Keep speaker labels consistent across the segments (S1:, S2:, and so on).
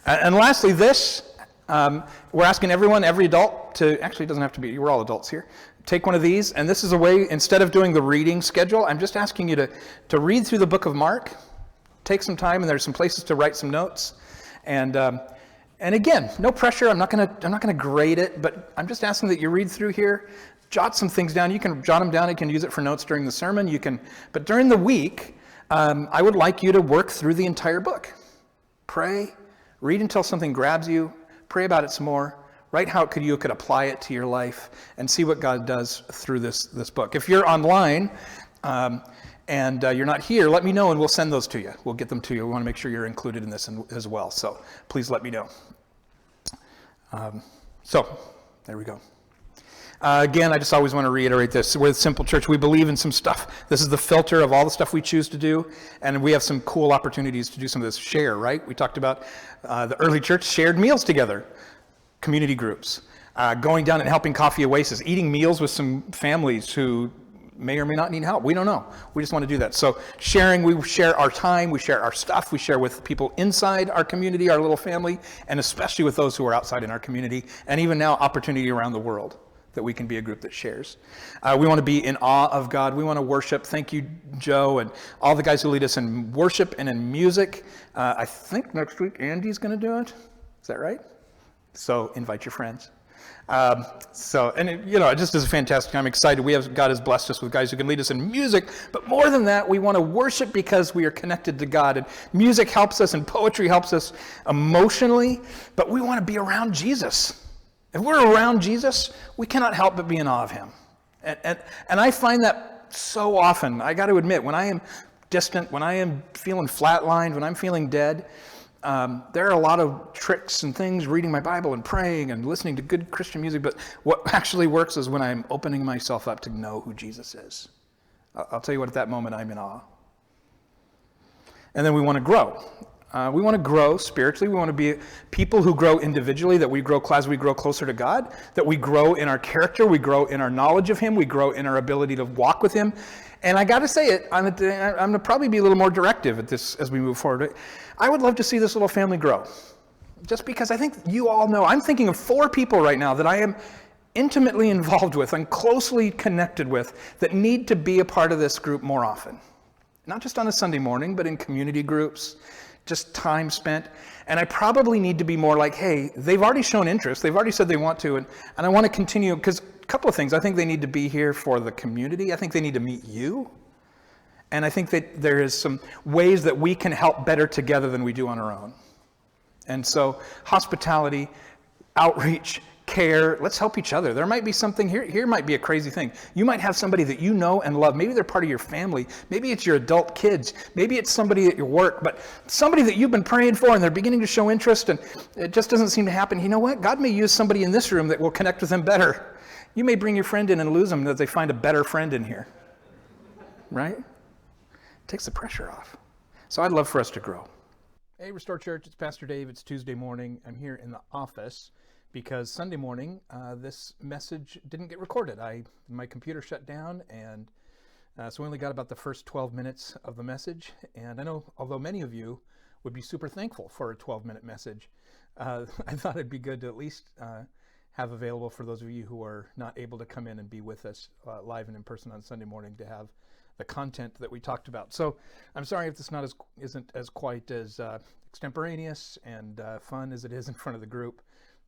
S1: And lastly, we're asking everyone, every adult, actually it doesn't have to be, we're all adults here, take one of these, and this is a way, instead of doing the reading schedule, I'm just asking you to read through the book of Mark, take some time, and there's some places to write some notes, and again, no pressure, I'm not gonna grade it, but I'm just asking that you read through here, jot some things down. You can jot them down, you can use it for notes during the sermon, but during the week, I would like you to work through the entire book. Pray, read until something grabs you, pray about it some more, write how you could apply it to your life, and see what God does through this book. If you're online and you're not here, let me know and we'll send those to you. We'll get them to you. We want to make sure you're included in this as well, so please let me know. So, there we go. Again, I just always want to reiterate this. We're the Simple Church. We believe in some stuff. This is the filter of all the stuff we choose to do, and we have some cool opportunities to do some of this. Share, right? We talked about the early church shared meals together, community groups, going down and helping Coffee Oasis, eating meals with some families who may or may not need help. We don't know. We just want to do that. So sharing, we share our time, we share our stuff, we share with people inside our community, our little family, and especially with those who are outside in our community, and even now opportunity around the world, that we can be a group that shares. We want to be in awe of God. We want to worship. Thank you, Joe, and all the guys who lead us in worship and in music. I think next week Andy's going to do it. Is that right? So invite your friends. It just is fantastic. I'm excited. God has blessed us with guys who can lead us in music, but more than that, we want to worship because we are connected to God, and music helps us and poetry helps us emotionally, but we want to be around Jesus. If we're around Jesus, we cannot help but be in awe of him. And I find that so often. I got to admit, when I am distant, when I am feeling flatlined, when I'm feeling dead, there are a lot of tricks and things, reading my Bible and praying and listening to good Christian music, but what actually works is when I'm opening myself up to know who Jesus is. I'll tell you what, at that moment, I'm in awe. And then we want to grow. We want to grow spiritually. We want to be people who grow individually, that we grow as we grow closer to God, that we grow in our character, we grow in our knowledge of him, we grow in our ability to walk with him. And I got to say it, I'm going to probably be a little more directive at this as we move forward. I would love to see this little family grow. Just because I think you all know, I'm thinking of 4 people right now that I am intimately involved with and closely connected with that need to be a part of this group more often. Not just on a Sunday morning, but in community groups, just time spent. And I probably need to be more like, hey, they've already shown interest. They've already said they want to. And I want to continue, because a couple of things. I think they need to be here for the community. I think they need to meet you. And I think that there is some ways that we can help better together than we do on our own. And so hospitality, outreach, care, let's help each other. There might be something here. Here might be a crazy thing. You might have somebody that you know and love. Maybe they're part of your family. Maybe it's your adult kids. Maybe it's somebody at your work, but somebody that you've been praying for and they're beginning to show interest and it just doesn't seem to happen. You know what? God may use somebody in this room that will connect with them better. You may bring your friend in and lose them that they find a better friend in here. Right? Takes the pressure off. So I'd love for us to grow. Hey, Restore Church, it's Pastor Dave. It's Tuesday morning. I'm here in the office because Sunday morning, this message didn't get recorded. My computer shut down, and so we only got about the first 12 minutes of the message. And I know, although many of you would be super thankful for a 12-minute message, I thought it'd be good to at least have available for those of you who are not able to come in and be with us live and in person on Sunday morning to have the content that we talked about. So I'm sorry if this isn't as quite as extemporaneous and fun as it is in front of the group.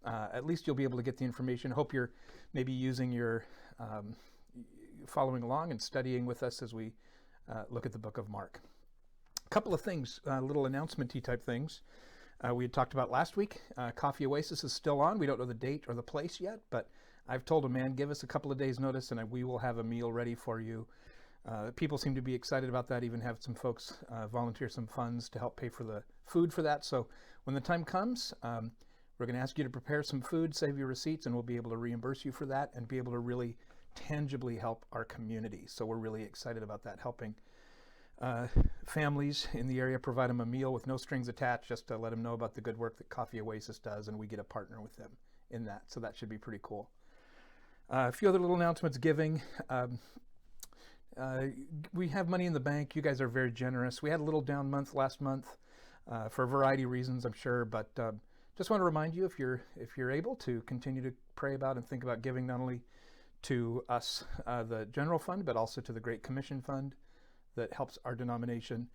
S1: At least you'll be able to get the information. Hope you're maybe using your following along and studying with us as we look at the book of Mark. A couple of things, little announcement-y type things. We had talked about last week. Coffee Oasis is still on. We don't know the date or the place yet, but I've told a man, give us a couple of days notice and we will have a meal ready for you. People seem to be excited about that, even have some folks volunteer some funds to help pay for the food for that. So when the time comes, we're going to ask you to prepare some food, save your receipts, and we'll be able to reimburse you for that and be able to really tangibly help our community. So we're really excited about that, helping families in the area, provide them a meal with no strings attached, just to let them know about the good work that Coffee Oasis does, and we get a partner with them in that. So that should be pretty cool. A few other little announcements, giving. We have money in the bank. You guys are very generous. We had a little down month last month. for a variety of reasons, I'm sure. But just want to remind you, if you're able to continue to pray about and think about giving not only to us, the general fund, but also to the Great Commission Fund that helps our denomination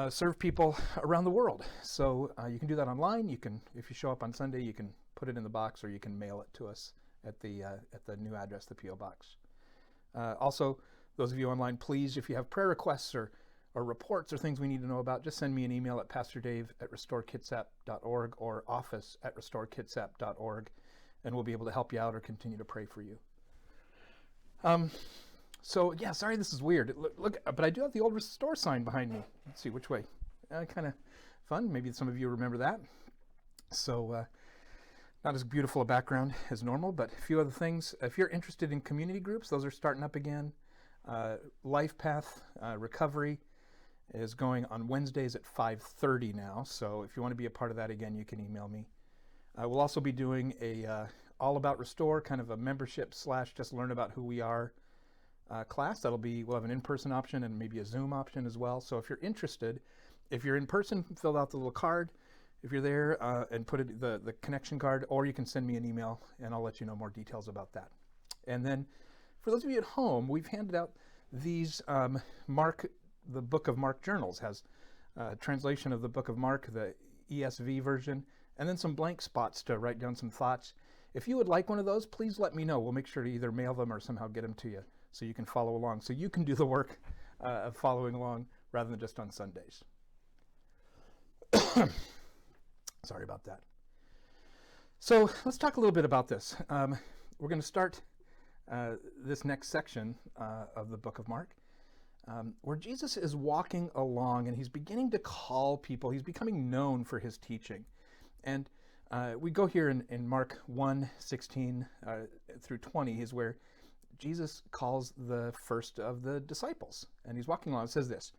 S1: serve people around the world. So you can do that online. You can, if you show up on Sunday, you can put it in the box, or you can mail it to us at the new address, the P.O. Box. Also, those of you online, please, if you have prayer requests or reports or things we need to know about, just send me an email at pastordave@restorekitsap.org or office@restorekitsap.org, and we'll be able to help you out or continue to pray for you. So yeah, sorry this is weird. Look, but I do have the old Restore sign behind me. Let's see which way. Kind of fun. Maybe some of you remember that. So not as beautiful a background as normal, but a few other things. If you're interested in community groups, those are starting up again. Life Path Recovery is going on Wednesdays at 5:30 now. So if you want to be a part of that again, you can email me. We'll also be doing a All About Restore, kind of a membership / just learn about who we are class. We'll have an in-person option and maybe a Zoom option as well. So if you're interested, if you're in person, fill out the little card. If you're there, and put it the connection card, or you can send me an email and I'll let you know more details about that. And then for those of you at home, we've handed out these the Book of Mark journals. Has a translation of the Book of Mark, the ESV version, and then some blank spots to write down some thoughts. If you would like one of those, please let me know. We'll make sure to either mail them or somehow get them to you so you can follow along. So you can do the work of following along rather than just on Sundays. Sorry about that. So let's talk a little bit about this. We're going to start this next section of the Book of Mark, where Jesus is walking along and he's beginning to call people. He's becoming known for his teaching. And we go here in Mark 1:16 through 20 is where Jesus calls the first of the disciples. And he's walking along. It says this.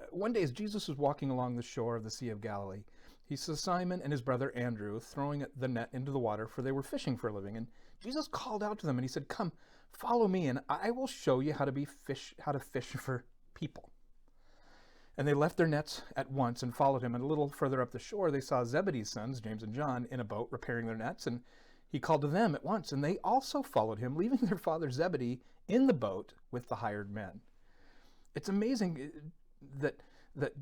S1: One day as Jesus was walking along the shore of the Sea of Galilee, he saw Simon and his brother Andrew throwing the net into the water, for they were fishing for a living. And Jesus called out to them and he said, "Come, follow me, and I will show you how to fish for people." And they left their nets at once and followed him. And a little further up the shore, they saw Zebedee's sons, James and John, in a boat repairing their nets. And he called to them at once, and they also followed him, leaving their father Zebedee in the boat with the hired men. It's amazing that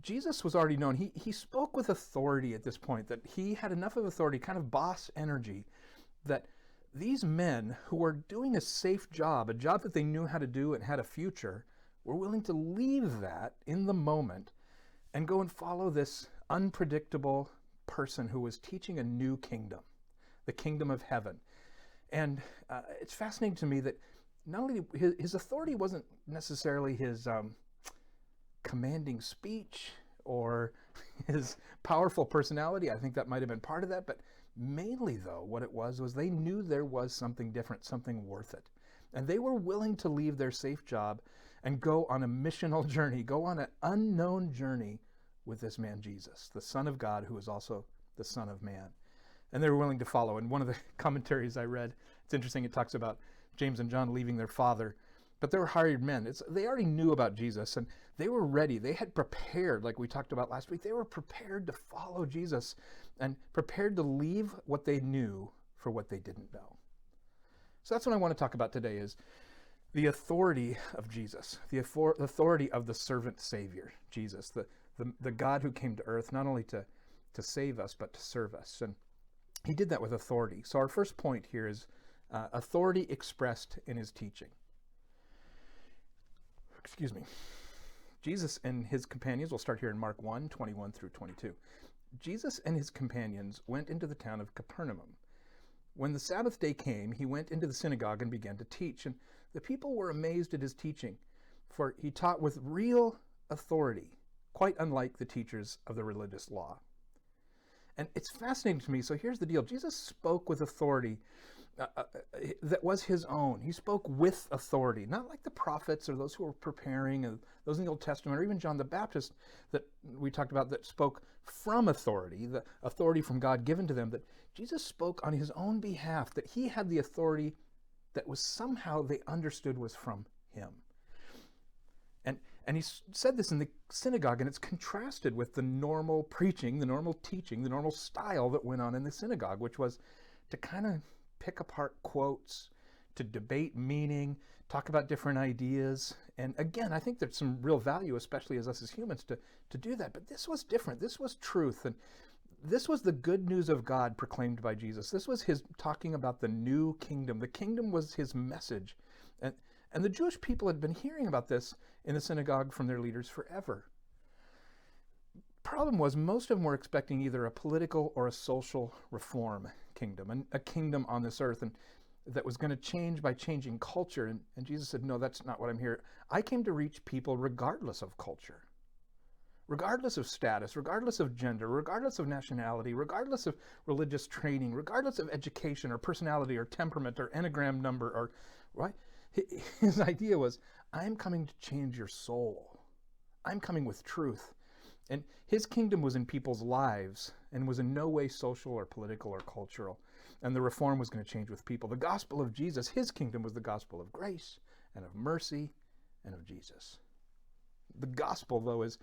S1: Jesus was already known. He spoke with authority at this point, that he had enough of authority, kind of boss energy, that these men who were doing a safe job, a job that they knew how to do and had a future, were willing to leave that in the moment and go and follow this unpredictable person who was teaching a new kingdom, the kingdom of heaven. And it's fascinating to me that not only his authority wasn't necessarily his commanding speech or his powerful personality. I think that might have been part of that, but mainly though, what it was they knew there was something different, something worth it. And they were willing to leave their safe job and go on a missional journey, go on an unknown journey with this man Jesus, the Son of God, who is also the Son of Man. And they were willing to follow. And one of the commentaries I read, it's interesting, it talks about James and John leaving their father, but they were hired men. They already knew about Jesus and they were ready. They had prepared, like we talked about last week, they were prepared to follow Jesus and prepared to leave what they knew for what they didn't know. So that's what I want to talk about today, is the authority of Jesus, the authority of the servant Savior, Jesus, the God who came to earth not only to save us, but to serve us. And he did that with authority. So our first point here is authority expressed in his teaching. Excuse me. Jesus and his companions, we'll start here in Mark 1:21 through 22. Jesus and his companions went into the town of Capernaum. When the Sabbath day came, he went into the synagogue and began to teach. And the people were amazed at his teaching, for he taught with real authority, quite unlike the teachers of the religious law. And it's fascinating to me. So here's the deal. Jesus spoke with authority that was his own. He spoke with authority, not like the prophets or those who were preparing, and those in the Old Testament, or even John the Baptist that we talked about that spoke from authority, the authority from God given to them, that Jesus spoke on his own behalf, that he had the authority that was somehow they understood was from him. And And he said this in the synagogue, and it's contrasted with the normal preaching, the normal teaching, the normal style that went on in the synagogue, which was to kind of pick apart quotes, to debate meaning, talk about different ideas. And again, I think there's some real value, especially as us as humans, to do that. But this was different. This was truth. And this was the good news of God proclaimed by Jesus. This was his talking about the new kingdom. The kingdom was his message. And the Jewish people had been hearing about this in the synagogue from their leaders forever. Problem was, most of them were expecting either a political or a social reform kingdom, and a kingdom on this earth, and that was going to change by changing culture. And Jesus said, no, that's not what I'm here. I came to reach people regardless of culture, regardless of status, regardless of gender, regardless of nationality, regardless of religious training, regardless of education or personality or temperament or enneagram number, or right? His idea was, I'm coming to change your soul. I'm coming with truth. And his kingdom was in people's lives and was in no way social or political or cultural. And the reform was going to change with people. The gospel of Jesus, his kingdom, was the gospel of grace and of mercy and of Jesus. The gospel, though, is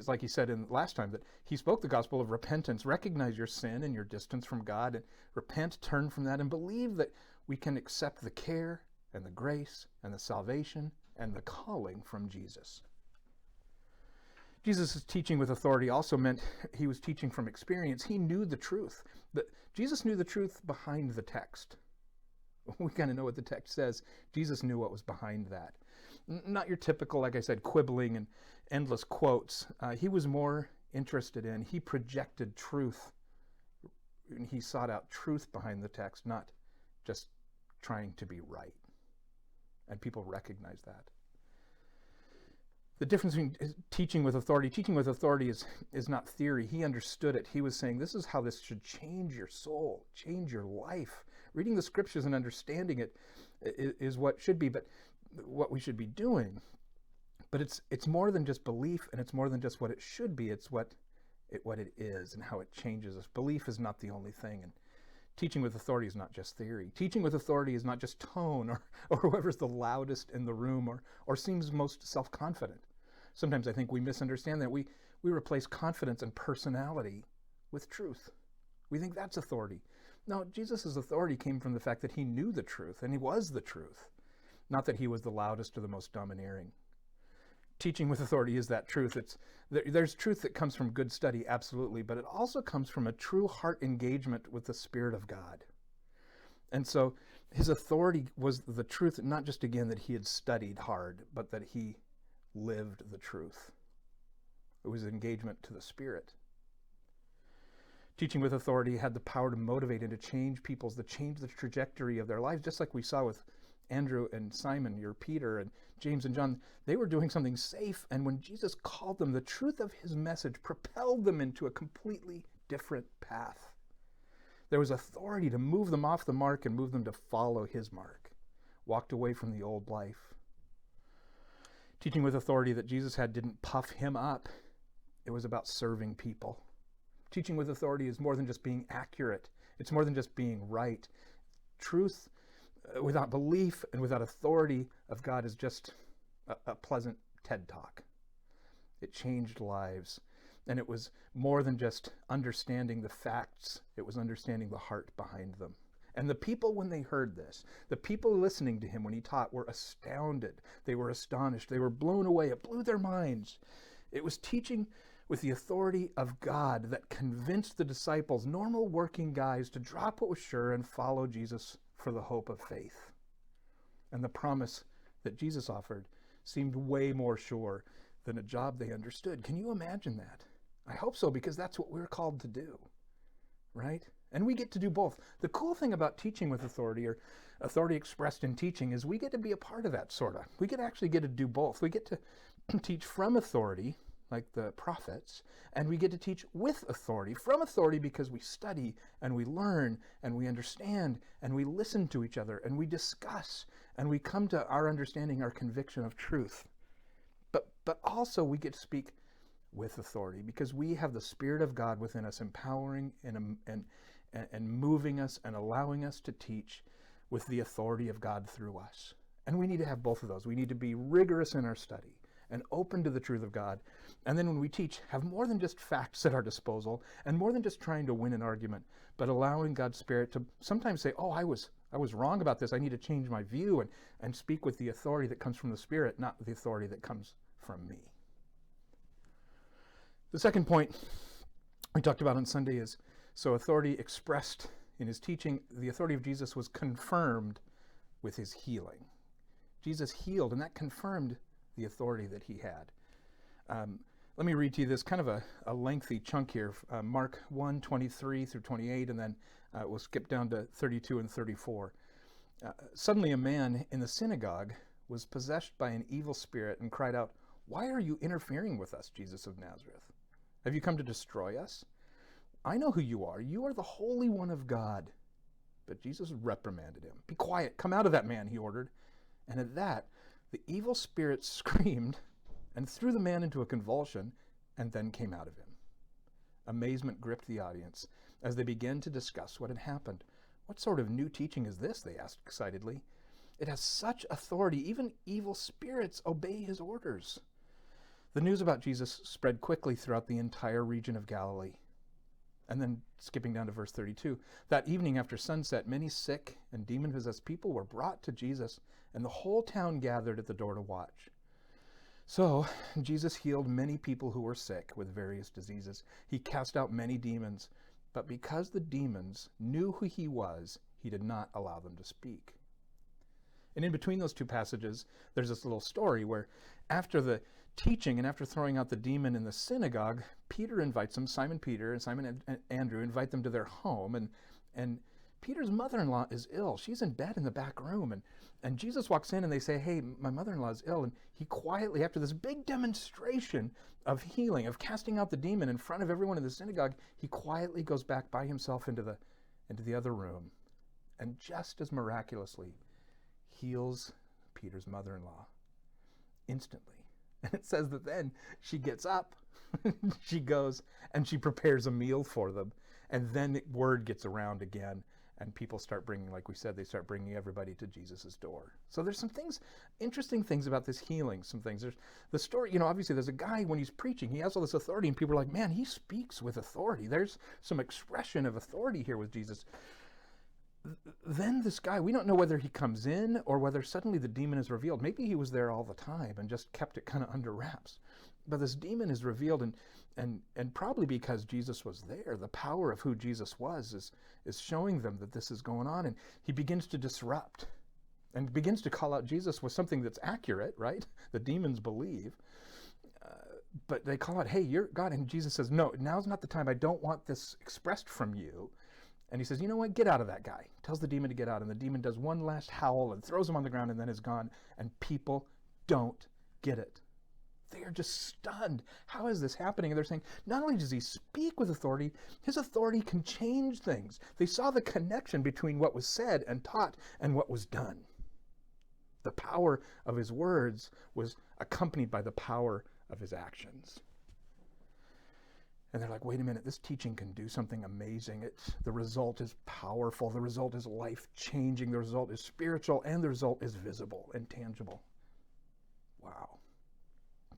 S1: like he said in last time, that he spoke the gospel of repentance. Recognize your sin and your distance from God, and repent, turn from that, and believe that we can accept the care and the grace and the salvation and the calling from Jesus. Jesus' teaching with authority also meant he was teaching from experience. He knew the truth. Jesus knew the truth behind the text. We kind of know what the text says. Jesus knew what was behind that. Not your typical, like I said, quibbling and endless quotes. He was more interested in, he projected truth. He sought out truth behind the text, not just trying to be right. And people recognize that. The difference between teaching with authority is not theory. He understood it. He was saying, this is how this should change your soul, change your life. Reading the scriptures and understanding it is what should be, but what we should be doing. But it's more than just belief, and it's more than just what it should be. It's what it is and how it changes us. Belief is not the only thing. And teaching with authority is not just theory. Teaching with authority is not just tone or whoever's the loudest in the room or seems most self-confident. Sometimes I think we misunderstand that. We replace confidence and personality with truth. We think that's authority. No, Jesus' authority came from the fact that he knew the truth, and he was the truth, not that he was the loudest or the most domineering. Teaching with authority is that truth. There's truth that comes from good study, absolutely, but it also comes from a true heart engagement with the Spirit of God. And so his authority was the truth, not just, again, that he had studied hard, but that he lived the truth. It was engagement to the Spirit. Teaching with authority had the power to motivate and to change to change the trajectory of their lives, just like we saw with Andrew and Simon, your Peter and James and John. They were doing something safe, and when Jesus called them, the truth of his message propelled them into a completely different path. There was authority to move them off the mark and move them to follow his mark. Walked away from the old life. Teaching with authority that Jesus had didn't puff him up. It was about serving people. Teaching with authority is more than just being accurate. It's more than just being right. Truth without belief and without authority of God is just a pleasant TED Talk. It changed lives. And it was more than just understanding the facts. It was understanding the heart behind them. And the people, when they heard this, the people listening to him when he taught were astounded. They were astonished. They were blown away. It blew their minds. It was teaching with the authority of God that convinced the disciples, normal working guys, to drop what was sure and follow Jesus for the hope of faith. And the promise that Jesus offered seemed way more sure than a job they understood. Can you imagine that? I hope so, because that's what we're called to do, right? And we get to do both. The cool thing about teaching with authority, or authority expressed in teaching, is we get to be a part of that, sort of. We actually get to do both. We get to teach from authority, like the prophets, and we get to teach with authority, from authority, because we study and we learn and we understand and we listen to each other and we discuss and we come to our understanding, our conviction of truth. But also we get to speak with authority because we have the Spirit of God within us, empowering and moving us and allowing us to teach with the authority of God through us. And we need to have both of those. We need to be rigorous in our study, and open to the truth of God. And then when we teach, have more than just facts at our disposal and more than just trying to win an argument, but allowing God's Spirit to sometimes say, oh, I was wrong about this. I need to change my view, and speak with the authority that comes from the Spirit, not the authority that comes from me. The second point we talked about on Sunday is, so authority expressed in his teaching, the authority of Jesus was confirmed with his healing. Jesus healed, and that confirmed the authority that he had. Let me read to you this kind of a lengthy chunk here, Mark 1, 23 through 28, and then we'll skip down to 32 and 34. Suddenly a man in the synagogue was possessed by an evil spirit and cried out, "Why are you interfering with us, Jesus of Nazareth? Have you come to destroy us? I know who you are. You are the Holy One of God." But Jesus reprimanded him. "Be quiet. Come out of that man," he ordered. And at that, the evil spirit screamed and threw the man into a convulsion and then came out of him. Amazement gripped the audience as they began to discuss what had happened. "What sort of new teaching is this?" they asked excitedly. "It has such authority. Even evil spirits obey his orders." The news about Jesus spread quickly throughout the entire region of Galilee. And then skipping down to verse 32, that evening after sunset, many sick and demon-possessed people were brought to Jesus, and the whole town gathered at the door to watch. So Jesus healed many people who were sick with various diseases. He cast out many demons, but because the demons knew who he was, he did not allow them to speak. And in between those two passages, there's this little story where after the teaching and after throwing out the demon in the synagogue, Peter invites them, Simon Peter and Simon and Andrew invite them to their home. And Peter's mother-in-law is ill. She's in bed in the back room. And Jesus walks in and they say, "Hey, my mother-in-law is ill." And he quietly, after this big demonstration of healing, of casting out the demon in front of everyone in the synagogue, he quietly goes back by himself into the other room. And just as miraculously, heals Peter's mother-in-law instantly. And it says that then she gets up, she goes and she prepares a meal for them. And then word gets around again and people start bringing, like we said, they start bringing everybody to Jesus's door. So there's some things, interesting things about this healing, some things. There's the story, obviously there's a guy when he's preaching, he has all this authority and people are like, man, he speaks with authority. There's some expression of authority here with Jesus. Then this guy, we don't know whether he comes in or whether suddenly the demon is revealed. Maybe he was there all the time and just kept it kind of under wraps. But this demon is revealed, and probably because Jesus was there, the power of who Jesus was is showing them that this is going on. And he begins to disrupt and begins to call out Jesus with something that's accurate, right? The demons believe. But they call out, "Hey, you're God." And Jesus says, "No, now's not the time. I don't want this expressed from you." And he says, "You know what? Get out of that guy." Tells the demon to get out. And the demon does one last howl and throws him on the ground and then is gone. And people don't get it. They are just stunned. How is this happening? And they're saying, not only does he speak with authority, his authority can change things. They saw the connection between what was said and taught and what was done. The power of his words was accompanied by the power of his actions. And they're like, wait a minute, this teaching can do something amazing. The result is powerful. The result is life-changing. The result is spiritual. And the result is visible and tangible. Wow.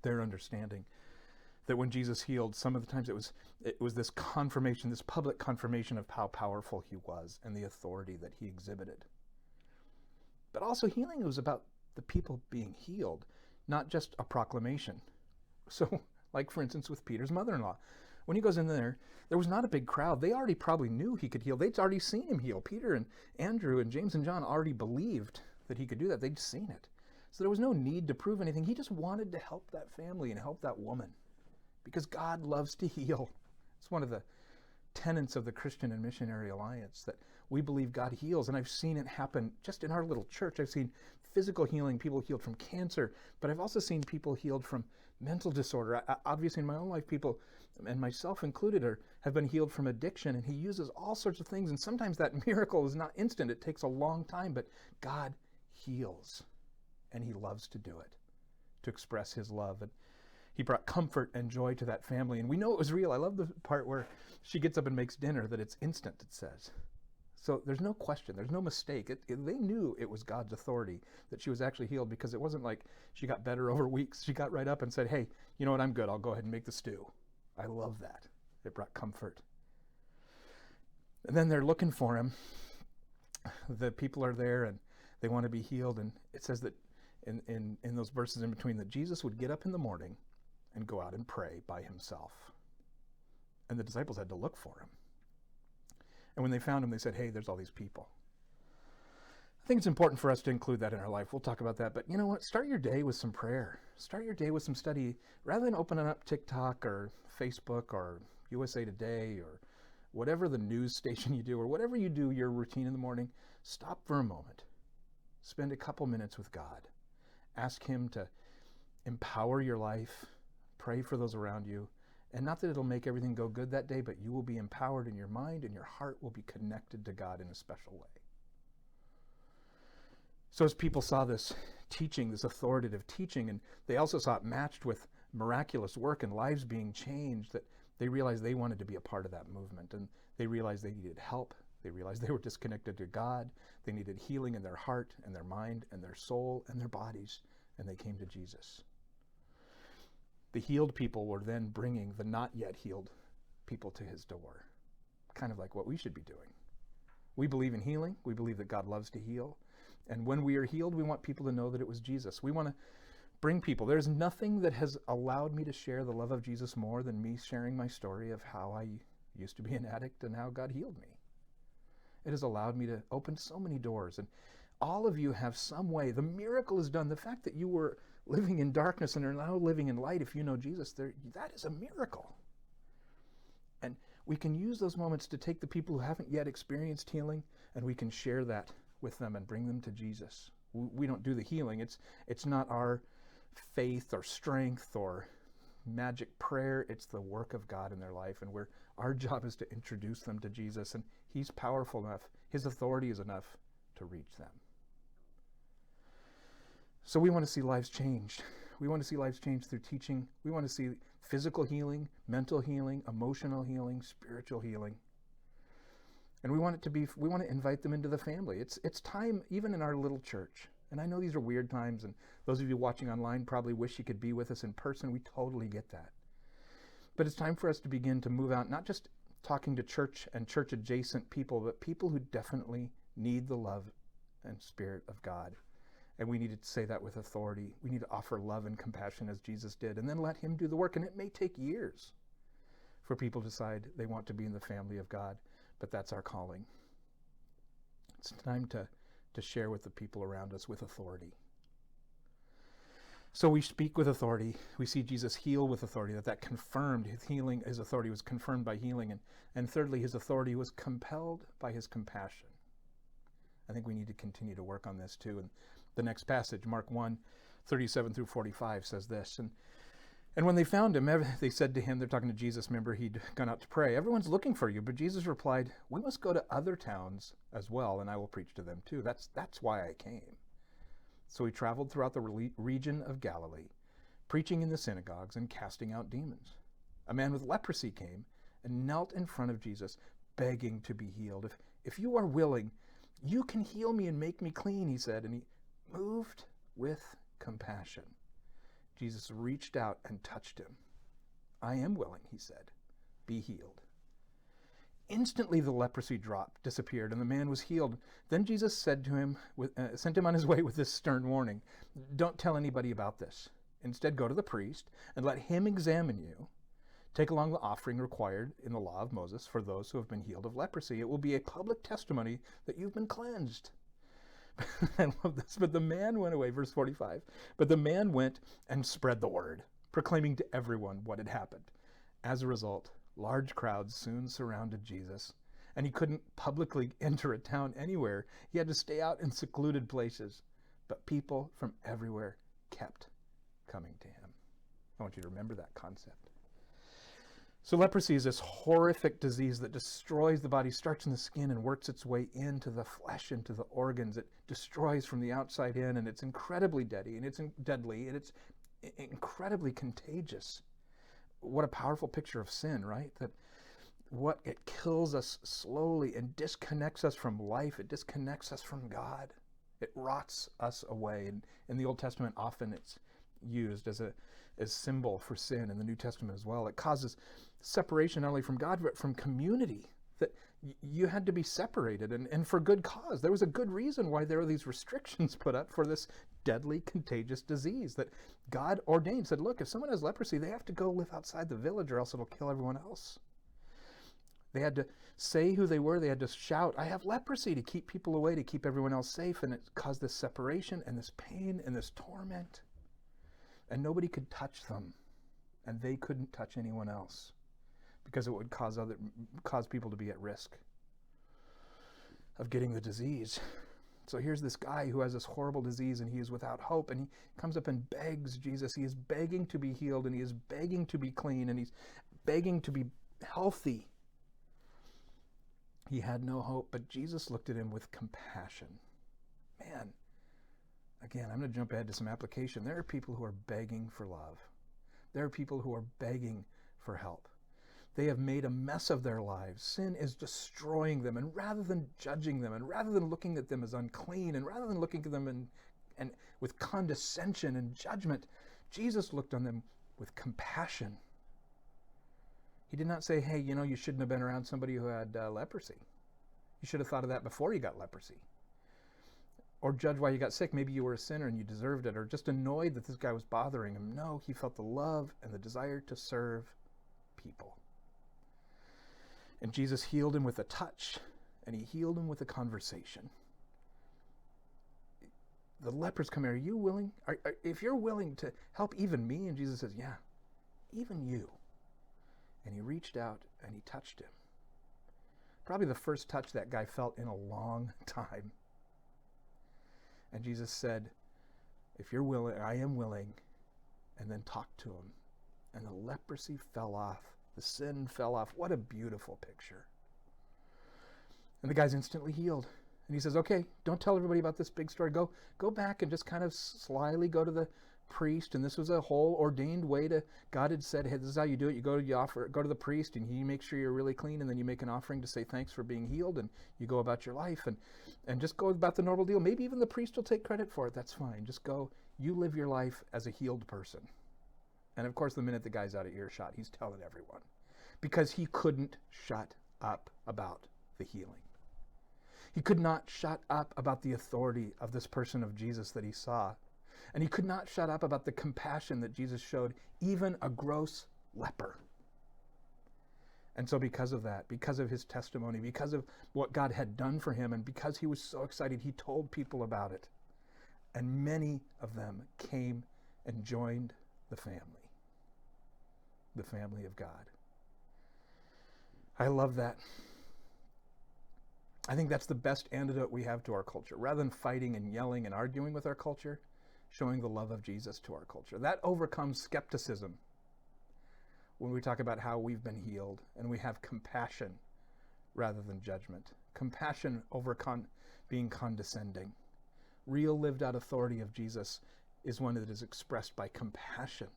S1: Their understanding that when Jesus healed, some of the times it was this confirmation, this public confirmation of how powerful he was and the authority that he exhibited. But also healing was about the people being healed, not just a proclamation. So, like for instance with Peter's mother-in-law. When he goes in there was not a big crowd. They already probably knew he could heal. They'd already seen him heal. Peter and Andrew and James and John already believed that he could do that. They'd seen it. So there was no need to prove anything. He just wanted to help that family and help that woman because God loves to heal. It's one of the tenets of the Christian and Missionary Alliance that we believe God heals. And I've seen it happen just in our little church. I've seen physical healing, people healed from cancer, but I've also seen people healed from mental disorder. Obviously in my own life, people, and myself included, have been healed from addiction, and he uses all sorts of things. And sometimes that miracle is not instant. It takes a long time, but God heals, and he loves to do it, to express his love. And he brought comfort and joy to that family. And we know it was real. I love the part where she gets up and makes dinner, that it's instant, it says. So there's no question, there's no mistake. They knew it was God's authority that she was actually healed, because it wasn't like she got better over weeks. She got right up and said, hey, you know what, I'm good. I'll go ahead and make the stew. I love that. It brought comfort. And then they're looking for him. The people are there and they want to be healed. And it says that in those verses in between that Jesus would get up in the morning and go out and pray by himself. And the disciples had to look for him. And when they found him, they said, hey, there's all these people. I think it's important for us to include that in our life. We'll talk about that. But you know what? Start your day with some prayer. Start your day with some study. Rather than opening up TikTok or Facebook or USA Today or whatever the news station you do, or whatever you do your routine in the morning, stop for a moment. Spend a couple minutes with God. Ask him to empower your life. Pray for those around you. And not that it'll make everything go good that day, but you will be empowered in your mind, and your heart will be connected to God in a special way. So as people saw this teaching, this authoritative teaching, and they also saw it matched with miraculous work and lives being changed, that they realized they wanted to be a part of that movement. And they realized they needed help. They realized they were disconnected to God. They needed healing in their heart and their mind and their soul and their bodies. And they came to Jesus. The healed people were then bringing the not yet healed people to his door. Kind of like what we should be doing. We believe in healing. We believe that God loves to heal. And when we are healed, we want people to know that it was Jesus. We want to bring people. There's nothing that has allowed me to share the love of Jesus more than me sharing my story of how I used to be an addict and how God healed me. It has allowed me to open so many doors. And all of you have some way. The miracle is done. The fact that you were living in darkness and are now living in light, if you know Jesus, that is a miracle. And we can use those moments to take the people who haven't yet experienced healing, and we can share that with them and bring them to Jesus. We don't do the healing. It's not our faith or strength or magic prayer. It's the work of God in their life, and our job is to introduce them to Jesus, and he's powerful enough. His authority is enough to reach them. So we want to see lives changed. We want to see lives changed through teaching. We want to see physical healing, mental healing, emotional healing, spiritual healing. And we want to invite them into the family. It's time, even in our little church. And I know these are weird times, and those of you watching online probably wish you could be with us in person. We totally get that. But it's time for us to begin to move out, not just talking to church and church adjacent people, but people who definitely need the love and spirit of God. And we need to say that with authority. We need to offer love and compassion as Jesus did, and then let him do the work. And it may take years for people to decide they want to be in the family of God, but that's our calling. It's time to share with the people around us with authority. So we speak with authority. We see Jesus heal with authority, that confirmed his healing. His authority was confirmed by healing. And thirdly, his authority was compelled by his compassion. I think we need to continue to work on this too. And the next passage, Mark 1:37-45, says this. And when they found him, they said to him, they're talking to Jesus, remember he'd gone out to pray, everyone's looking for you. But Jesus replied, we must go to other towns as well, and I will preach to them too. That's why I came. So he traveled throughout the region of Galilee, preaching in the synagogues and casting out demons. A man with leprosy came and knelt in front of Jesus, begging to be healed. If you are willing, you can heal me and make me clean, he said. And he moved with compassion. Jesus reached out and touched him. I am willing, he said. Be healed. Instantly the leprosy disappeared, and the man was healed. Then Jesus said to him, sent him on his way with this stern warning. Don't tell anybody about this. Instead, go to the priest and let him examine you. Take along the offering required in the law of Moses for those who have been healed of leprosy. It will be a public testimony that you've been cleansed. I love this. But the man went away, verse 45. But the man went and spread the word, proclaiming to everyone what had happened. As a result, large crowds soon surrounded Jesus, and he couldn't publicly enter a town anywhere. He had to stay out in secluded places. But people from everywhere kept coming to him. I want you to remember that concept. So leprosy is this horrific disease that destroys the body, starts in the skin and works its way into the flesh, into the organs. It destroys from the outside in, and it's incredibly deadly, and it's incredibly contagious. What a powerful picture of sin, right? That what it kills us slowly and disconnects us from life. It disconnects us from God. It rots us away. And in the Old Testament, often it's used as symbol for sin. In the New Testament as well, it causes separation not only from God but from community. That you had to be separated, and for good cause. There was a good reason why there were these restrictions put up for this deadly, contagious disease that God ordained. Said, look, if someone has leprosy, they have to go live outside the village or else it'll kill everyone else. They had to say who they were. They had to shout, I have leprosy, to keep people away, to keep everyone else safe. And it caused this separation and this pain and this torment. And nobody could touch them. And they couldn't touch anyone else, because it would cause people to be at risk of getting the disease. So here's this guy who has this horrible disease, and he is without hope, and he comes up and begs Jesus. He is begging to be healed, and he is begging to be clean, and he's begging to be healthy. He had no hope, but Jesus looked at him with compassion. Man, again, I'm going to jump ahead to some application. There are people who are begging for love. There are people who are begging for help. They have made a mess of their lives. Sin is destroying them. And rather than judging them, and rather than looking at them as unclean, and rather than looking at them and with condescension and judgment, Jesus looked on them with compassion. He did not say, hey, you shouldn't have been around somebody who had leprosy. You should have thought of that before you got leprosy. Or judge why you got sick. Maybe you were a sinner and you deserved it. Or just annoyed that this guy was bothering him. No, he felt the love and the desire to serve people. And Jesus healed him with a touch, and he healed him with a conversation. The lepers come here, are you willing? If you're willing to help even me? And Jesus says, yeah, even you. And he reached out and he touched him. Probably the first touch that guy felt in a long time. And Jesus said, if you're willing, I am willing. And then talked to him. And the leprosy fell off. The sin fell off. What a beautiful picture. And the guy's instantly healed. And he says, okay, don't tell everybody about this big story. Go back and just kind of slyly go to the priest. And this was a whole ordained way to, God had said, hey, this is how you do it. You go to the priest, and he makes sure you're really clean. And then you make an offering to say thanks for being healed. And you go about your life and just go about the normal deal. Maybe even the priest will take credit for it. That's fine. Just go. You live your life as a healed person. And of course, the minute the guy's out of earshot, he's telling everyone, because he couldn't shut up about the healing. He could not shut up about the authority of this person of Jesus that he saw. And he could not shut up about the compassion that Jesus showed even a gross leper. And so because of that, because of his testimony, because of what God had done for him, and because he was so excited, he told people about it. And many of them came and joined the family of God. I love that. I think that's the best antidote we have to our culture. Rather than fighting and yelling and arguing with our culture, showing the love of Jesus to our culture. That overcomes skepticism when we talk about how we've been healed, and we have compassion rather than judgment. Compassion over being condescending. Real lived out authority of Jesus is one that is expressed by compassion.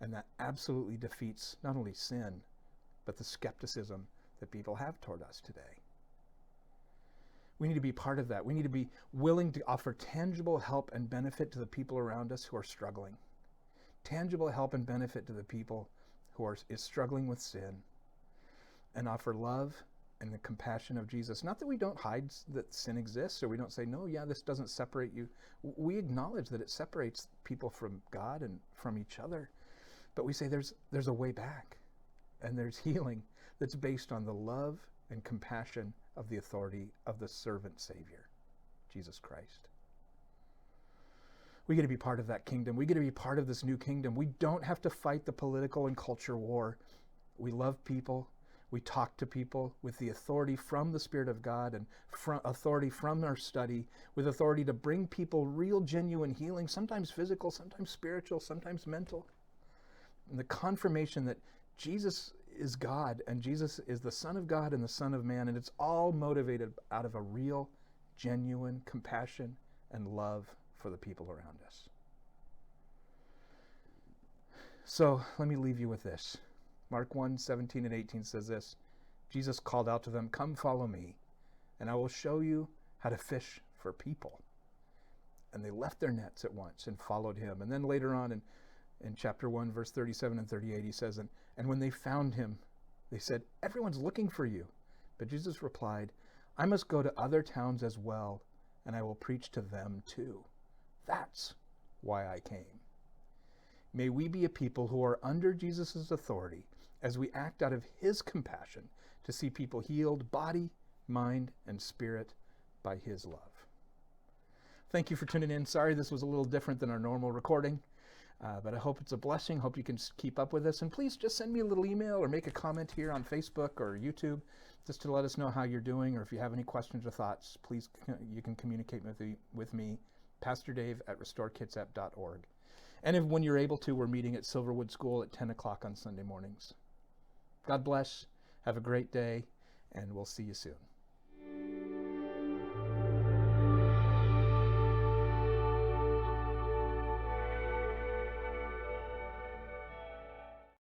S1: And that absolutely defeats not only sin, but the skepticism that people have toward us today. We need to be part of that. We need to be willing to offer tangible help and benefit to the people around us who are struggling. Tangible help and benefit to the people who are struggling with sin. And offer love and the compassion of Jesus. Not that we don't hide that sin exists, or we don't say, no, yeah, this doesn't separate you. We acknowledge that it separates people from God and from each other. But we say there's a way back, and there's healing that's based on the love and compassion of the authority of the servant Savior, Jesus Christ. We get to be part of that kingdom. We get to be part of this new kingdom. We don't have to fight the political and culture war. We love people. We talk to people with the authority from the Spirit of God, and authority from our study, with authority to bring people real, genuine healing, sometimes physical, sometimes spiritual, sometimes mental. And the confirmation that Jesus is God, and Jesus is the Son of God and the Son of Man, and it's all motivated out of a real, genuine compassion and love for the people around us. So let me leave you with this. Mark 1:17 and 18 says this: Jesus called out to them, "Come follow me, and I will show you how to fish for people." And they left their nets at once and followed him. And then later on in chapter 1, verse 37 and 38, he says, and when they found him, they said, "Everyone's looking for you." But Jesus replied, "I must go to other towns as well, and I will preach to them too. That's why I came." May we be a people who are under Jesus' authority as we act out of his compassion to see people healed, body, mind, and spirit, by his love. Thank you for tuning in. Sorry this was a little different than our normal recording, but I hope it's a blessing. Hope you can keep up with us. And please just send me a little email or make a comment here on Facebook or YouTube just to let us know how you're doing, or if you have any questions or thoughts, please, you can communicate with me, Pastor Dave at restorekitsap.org. And if when you're able to, we're meeting at Silverwood School at 10 o'clock on Sunday mornings. God bless. Have a great day, and we'll see you soon.